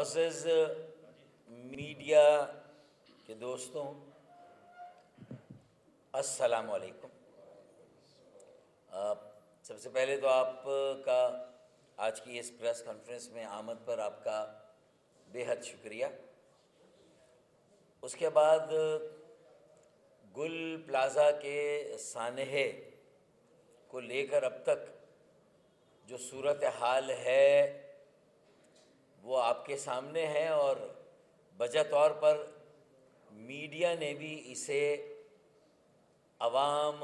معزز میڈیا کے دوستوں، السلام علیکم۔ سب سے پہلے تو آپ کا آج کی اس پریس کانفرنس میں آمد پر آپ کا بے حد شکریہ۔ اس کے بعد گل پلازا کے سانحے کو لے کر اب تک جو صورتحال ہے وہ آپ کے سامنے ہے، اور بجہ طور پر میڈیا نے بھی اسے عوام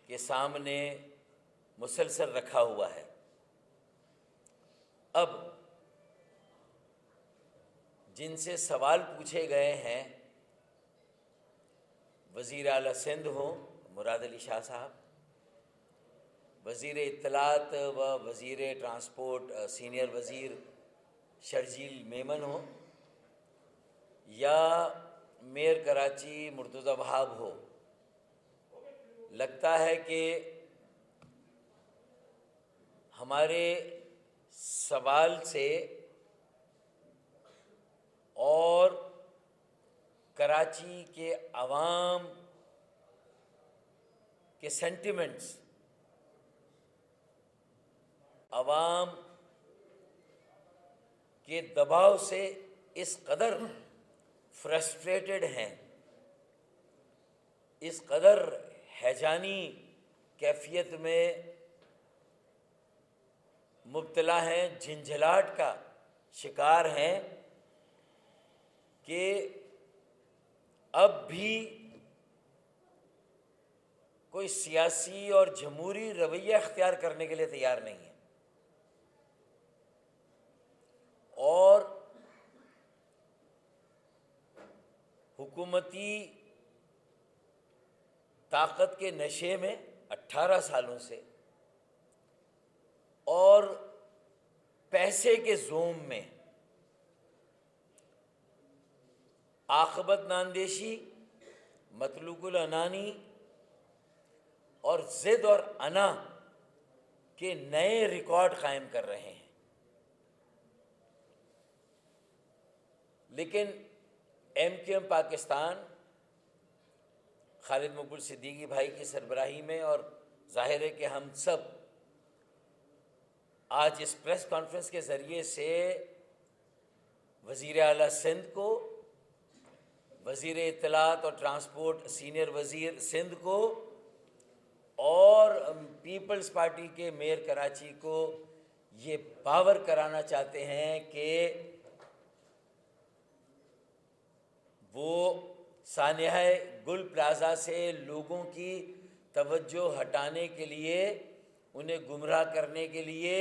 کے سامنے مسلسل رکھا ہوا ہے۔ اب جن سے سوال پوچھے گئے ہیں، وزیر اعلیٰ سندھ ہوں مراد علی شاہ صاحب، وزیر اطلاعات و وزیر ٹرانسپورٹ سینئر وزیر شرجیل میمن ہو، یا میئر کراچی مرتضی وہاب ہو، لگتا ہے کہ ہمارے سوال سے اور کراچی کے عوام کے سینٹیمنٹس، عوام کے دباؤ سے اس قدر فرسٹریٹڈ ہیں، اس قدر ہیجانی کیفیت میں مبتلا ہیں، جھنجھلاہٹ کا شکار ہیں، کہ اب بھی کوئی سیاسی اور جمہوری رویہ اختیار کرنے کے لیے تیار نہیں ہے، اور حکومتی طاقت کے نشے میں 18 سالوں سے اور پیسے کے زوم میں عاقبت ناندیشی، مطلوق العنانی اور ضد اور انا کے نئے ریکارڈ قائم کر رہے ہیں۔ لیکن ایم کیو ایم پاکستان خالد مقبول صدیقی بھائی کی سربراہی میں، اور ظاہر ہے کہ ہم سب آج اس پریس کانفرنس کے ذریعے سے وزیر اعلیٰ سندھ کو، وزیر اطلاعات اور ٹرانسپورٹ سینئر وزیر سندھ کو، اور پیپلز پارٹی کے میئر کراچی کو یہ باور کرانا چاہتے ہیں کہ وہ سانحہ گل پلازا سے لوگوں کی توجہ ہٹانے کے لیے، انہیں گمراہ کرنے کے لیے،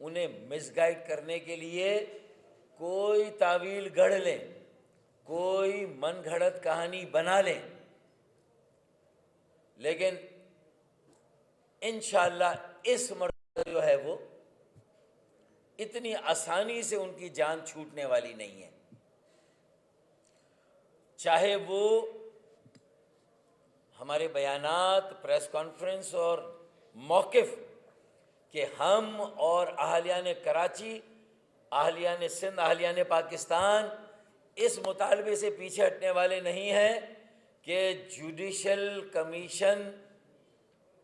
انہیں مس گائیڈ کرنے کے لیے کوئی تعویل گڑھ لیں، کوئی من گھڑت کہانی بنا لیں، لیکن انشاءاللہ اس مرتبہ جو ہے وہ اتنی آسانی سے ان کی جان چھوٹنے والی نہیں ہے۔ چاہے وہ ہمارے بیانات، پریس کانفرنس اور موقف کہ ہم اور اہلیان کراچی، اہلیان سندھ، اہلیان پاکستان اس مطالبے سے پیچھے ہٹنے والے نہیں ہیں کہ جوڈیشل کمیشن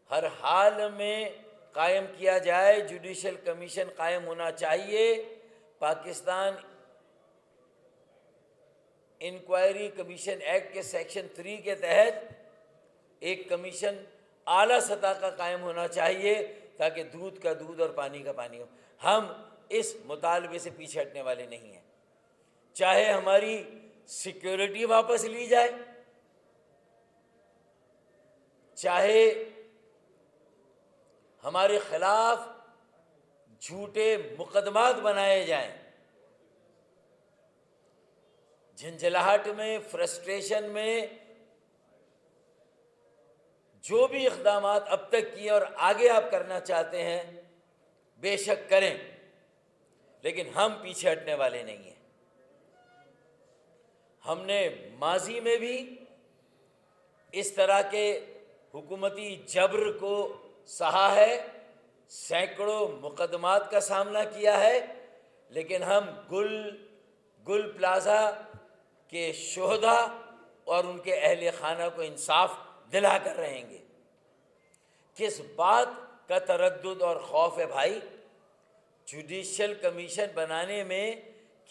ہر حال میں قائم کیا جائے۔ جوڈیشل کمیشن قائم ہونا چاہیے۔ پاکستان انکوائری کمیشن ایکٹ کے سیکشن 3 کے تحت ایک کمیشن اعلیٰ سطح کا قائم ہونا چاہیے، تاکہ دودھ کا دودھ اور پانی کا پانی ہو۔ ہم اس مطالبے سے پیچھے ہٹنے والے نہیں ہیں، چاہے ہماری سیکیورٹی واپس لی جائے، چاہے ہمارے خلاف جھوٹے مقدمات بنائے جائیں۔ جھنجھلاہٹ میں، فرسٹریشن میں جو بھی اقدامات اب تک کیے اور آگے آپ کرنا چاہتے ہیں بے شک کریں، لیکن ہم پیچھے ہٹنے والے نہیں ہیں۔ ہم نے ماضی میں بھی اس طرح کے حکومتی جبر کو سہا ہے، سینکڑوں مقدمات کا سامنا کیا ہے، لیکن ہم گل پلازا کے شہداء اور ان کے اہل خانہ کو انصاف دلا کر رہیں گے۔ کس بات کا تردد اور خوف ہے بھائی؟ جوڈیشل کمیشن بنانے میں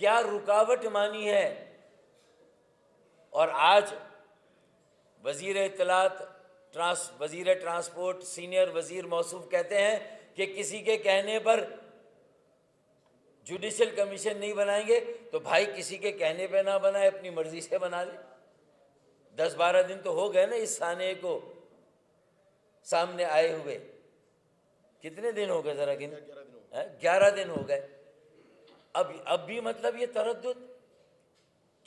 کیا رکاوٹ مانی ہے؟ اور آج وزیر اطلاعات وزیر ٹرانسپورٹ سینئر وزیر موصوف کہتے ہیں کہ کسی کے کہنے پر جوڈیشل کمیشن نہیں بنائیں گے۔ تو بھائی کسی کے کہنے پہ نہ بنائے، اپنی مرضی سے بنا لے۔ 10-12 دن تو ہو گئے نا اس سانے کو سامنے آئے ہوئے۔ کتنے دن ہو گئے ذرا گن؟ 11 دن ہو گئے۔ اب بھی مطلب یہ تردد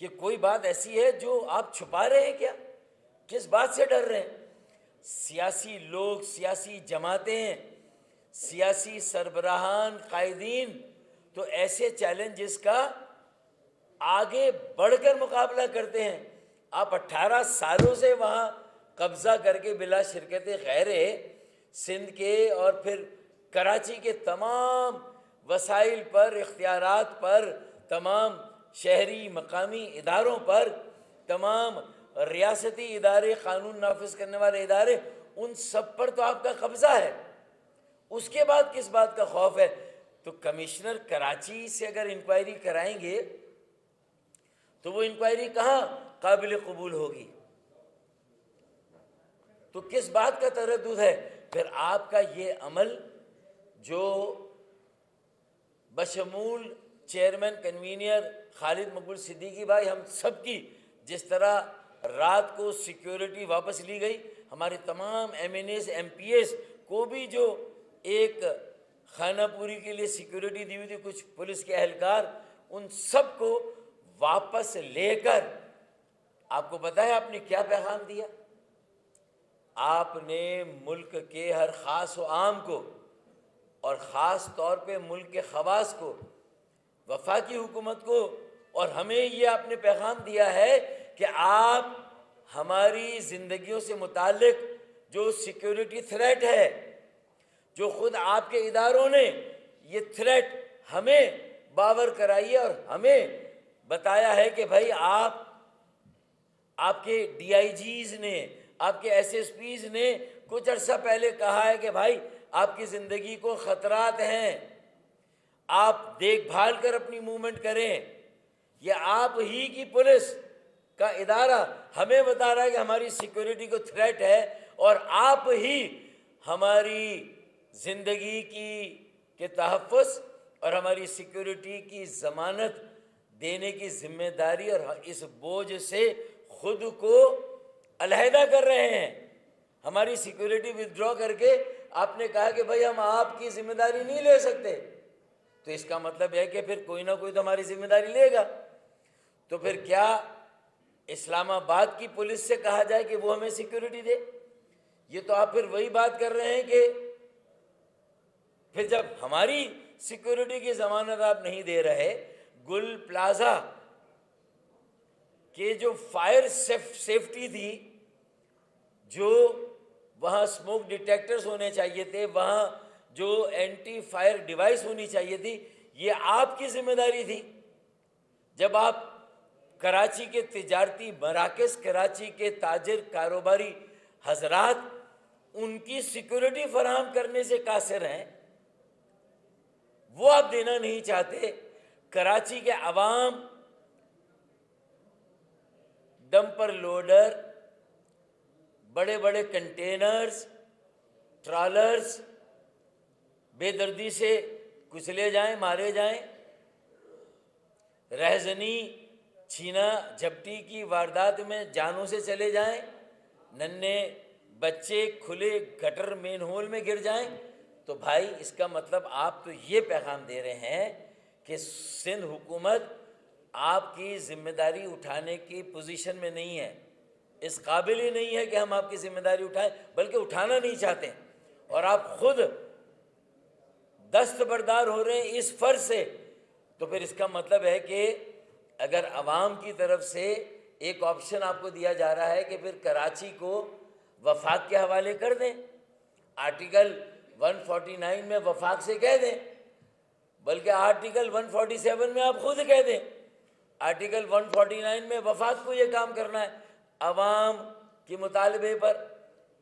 کہ کوئی بات ایسی ہے جو آپ چھپا رہے ہیں کیا؟ کس بات سے ڈر رہے ہیں؟ سیاسی لوگ، سیاسی جماعتیں، سیاسی سربراہان، قائدین تو ایسے چیلنجز کا آگے بڑھ کر مقابلہ کرتے ہیں۔ آپ 18 سالوں سے وہاں قبضہ کر کے بلا شرکت غیر سندھ کے اور پھر کراچی کے تمام وسائل پر، اختیارات پر، تمام شہری مقامی اداروں پر، تمام ریاستی ادارے، قانون نافذ کرنے والے ادارے، ان سب پر تو آپ کا قبضہ ہے۔ اس کے بعد کس بات کا خوف ہے؟ تو کمشنر کراچی سے اگر انکوائری کرائیں گے تو وہ انکوائری کہاں قابل قبول ہوگی؟ تو کس بات کا تردد ہے؟ پھر آپ کا یہ عمل جو بشمول چیئرمین کنوینئر خالد مقبول صدیقی بھائی، ہم سب کی جس طرح رات کو سیکیورٹی واپس لی گئی، ہمارے تمام M N As, M P S کو بھی جو ایک خانہ پوری کے لیے سیکیورٹی دی ہوئی تھی، کچھ پولیس کے اہلکار، ان سب کو واپس لے کر آپ کو پتہ ہے آپ نے کیا پیغام دیا؟ آپ نے ملک کے ہر خاص و عام کو، اور خاص طور پہ ملک کے خواص کو، وفاقی حکومت کو، اور ہمیں یہ آپ نے پیغام دیا ہے کہ آپ ہماری زندگیوں سے متعلق جو سیکیورٹی تھریٹ ہے، جو خود آپ کے اداروں نے یہ تھریٹ ہمیں باور کرائی ہے اور ہمیں بتایا ہے کہ بھائی آپ کے ڈی آئی جیز نے، آپ کے ایس ایس پیز نے کچھ عرصہ پہلے کہا ہے کہ بھائی آپ کی زندگی کو خطرات ہیں، آپ دیکھ بھال کر اپنی موومنٹ کریں۔ یہ آپ ہی کی پولیس کا ادارہ ہمیں بتا رہا ہے کہ ہماری سیکیورٹی کو تھریٹ ہے، اور آپ ہی ہماری زندگی کے تحفظ اور ہماری سیکیورٹی کی ضمانت دینے کی ذمہ داری اور اس بوجھ سے خود کو علیحدہ کر رہے ہیں۔ ہماری سیکیورٹی ودرا کر کے آپ نے کہا کہ بھائی ہم آپ کی ذمہ داری نہیں لے سکتے، تو اس کا مطلب ہے کہ پھر کوئی نہ کوئی تو ہماری ذمہ داری لے گا۔ تو پھر کیا اسلام آباد کی پولیس سے کہا جائے کہ وہ ہمیں سیکیورٹی دے؟ یہ تو آپ پھر وہی بات کر رہے ہیں کہ پھر جب ہماری سیکیورٹی کی ضمانت آپ نہیں دے رہے، گل پلازا کہ جو فائر سیفٹی تھی، جو وہاں سموک ڈیٹیکٹرز ہونے چاہیے تھے، وہاں جو اینٹی فائر ڈیوائس ہونی چاہیے تھی، یہ آپ کی ذمہ داری تھی۔ جب آپ کراچی کے تجارتی مراکز، کراچی کے تاجر کاروباری حضرات، ان کی سیکیورٹی فراہم کرنے سے قاصر ہیں، وہ آپ دینا نہیں چاہتے۔ کراچی کے عوام ڈمپر لوڈر، بڑے بڑے کنٹینرز، ٹرالرز بے دردی سے کچلے جائیں، مارے جائیں، رہزنی چھینا جھپٹی کی واردات میں جانوں سے چلے جائیں، ننھے بچے کھلے گٹر مین ہول میں گر جائیں، تو بھائی اس کا مطلب آپ تو یہ پیغام دے رہے ہیں کہ سندھ حکومت آپ کی ذمہ داری اٹھانے کی پوزیشن میں نہیں ہے، اس قابل ہی نہیں ہے کہ ہم آپ کی ذمہ داری اٹھائیں، بلکہ اٹھانا نہیں چاہتے، اور آپ خود دستبردار ہو رہے ہیں اس فرض سے۔ تو پھر اس کا مطلب ہے کہ اگر عوام کی طرف سے ایک آپشن آپ کو دیا جا رہا ہے کہ پھر کراچی کو وفاق کے حوالے کر دیں، آرٹیکل 149 میں وفاق سے کہہ دیں بلکہ آرٹیکل 147 میں آپ خود کہہ دیں، آرٹیکل 149 میں وفاق کو یہ کام کرنا ہے، عوام کے مطالبے پر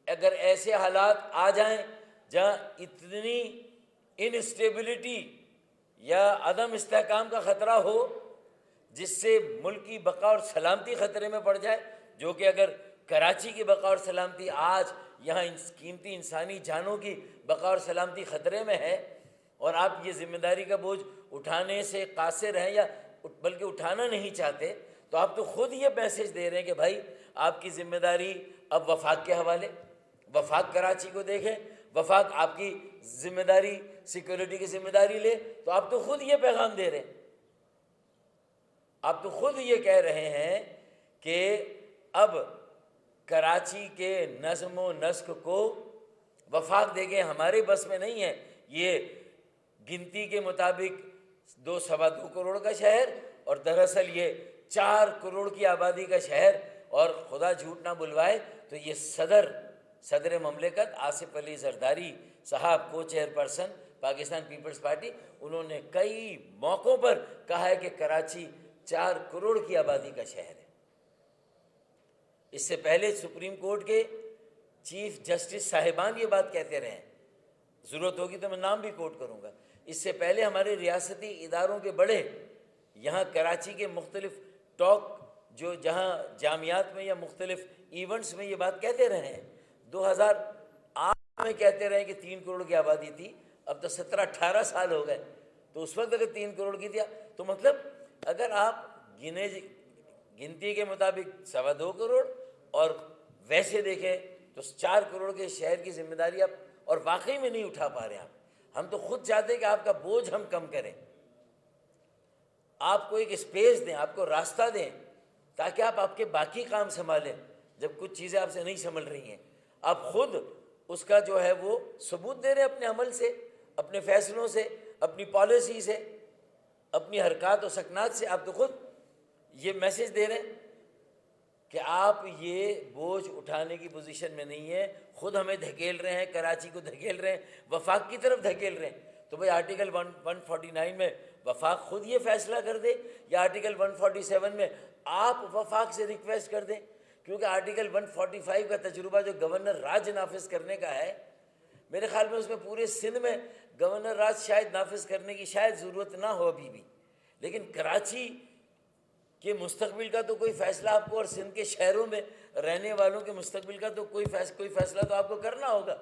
اگر ایسے حالات آ جائیں جہاں اتنی انسٹیبلٹی یا عدم استحکام کا خطرہ ہو جس سے ملک کی بقا اور سلامتی خطرے میں پڑ جائے، جو کہ اگر کراچی کی بقا اور سلامتی آج یہاں قیمتی انسانی جانوں کی بقا اور سلامتی خطرے میں ہے، اور آپ یہ ذمہ داری کا بوجھ اٹھانے سے قاصر ہیں یا بلکہ اٹھانا نہیں چاہتے، تو آپ تو خود یہ میسج دے رہے ہیں کہ بھائی آپ کی ذمہ داری اب وفاق کے حوالے، وفاق کراچی کو دیکھیں، وفاق آپ کی ذمہ داری سیکورٹی کی ذمہ داری لے، تو آپ تو خود یہ پیغام دے رہے ہیں، آپ تو خود یہ کہہ رہے ہیں کہ اب کراچی کے نظم و نسق کو وفاق دے کے ہمارے بس میں نہیں ہے، یہ گنتی کے مطابق 2.25 کروڑ کا شہر اور دراصل یہ 4 کروڑ کی آبادی کا شہر، اور خدا جھوٹ نہ بلوائے تو یہ صدر مملکت آصف علی زرداری صاحب کو چیئرپرسن پاکستان پیپلز پارٹی، انہوں نے کئی موقعوں پر کہا ہے کہ کراچی 4 کروڑ کی آبادی کا شہر ہے۔ اس سے پہلے سپریم کورٹ کے چیف جسٹس صاحبان یہ بات کہتے رہے ہیں، ضرورت ہوگی تو میں نام بھی کوٹ کروں گا۔ اس سے پہلے ہمارے ریاستی اداروں کے بڑے یہاں کراچی کے مختلف ٹاک جو جہاں جامعات میں یا مختلف ایونٹس میں یہ بات کہتے رہے ہیں، 2008 میں کہتے رہے کہ 3 کروڑ کی آبادی تھی، اب تو 17-18 سال ہو گئے، تو اس وقت اگر 3 کروڑ کی تھی تو مطلب اگر آپ گنتی کے مطابق 2.25 کروڑ اور ویسے دیکھیں تو 4 کروڑ کے شہر کی ذمہ داری آپ اور واقعی میں نہیں اٹھا پا رہے آپ۔ ہم تو خود چاہتے ہیں کہ آپ کا بوجھ ہم کم کریں، آپ کو ایک اسپیس دیں، آپ کو راستہ دیں تاکہ آپ کے باقی کام سنبھالیں۔ جب کچھ چیزیں آپ سے نہیں سنبھل رہی ہیں، آپ خود اس کا جو ہے وہ ثبوت دے رہے ہیں اپنے عمل سے، اپنے فیصلوں سے، اپنی پالیسی سے، اپنی حرکات و سکنات سے، آپ تو خود یہ میسج دے رہے ہیں کہ آپ یہ بوجھ اٹھانے کی پوزیشن میں نہیں ہیں، خود ہمیں دھکیل رہے ہیں، کراچی کو دھکیل رہے ہیں، وفاق کی طرف دھکیل رہے ہیں۔ تو بھئی آرٹیکل 149 میں وفاق خود یہ فیصلہ کر دے، یا آرٹیکل 147 میں آپ وفاق سے ریکویسٹ کر دیں، کیونکہ آرٹیکل 145 کا تجربہ جو گورنر راج نافذ کرنے کا ہے، میرے خیال میں اس میں پورے سندھ میں گورنر راج شاید نافذ کرنے کی شاید ضرورت نہ ہو ابھی بھی، لیکن کراچی کے مستقبل کا تو کوئی فیصلہ آپ کو، اور سندھ کے شہروں میں رہنے والوں کے مستقبل کا تو کوئی فیصلہ تو آپ کو کرنا ہوگا۔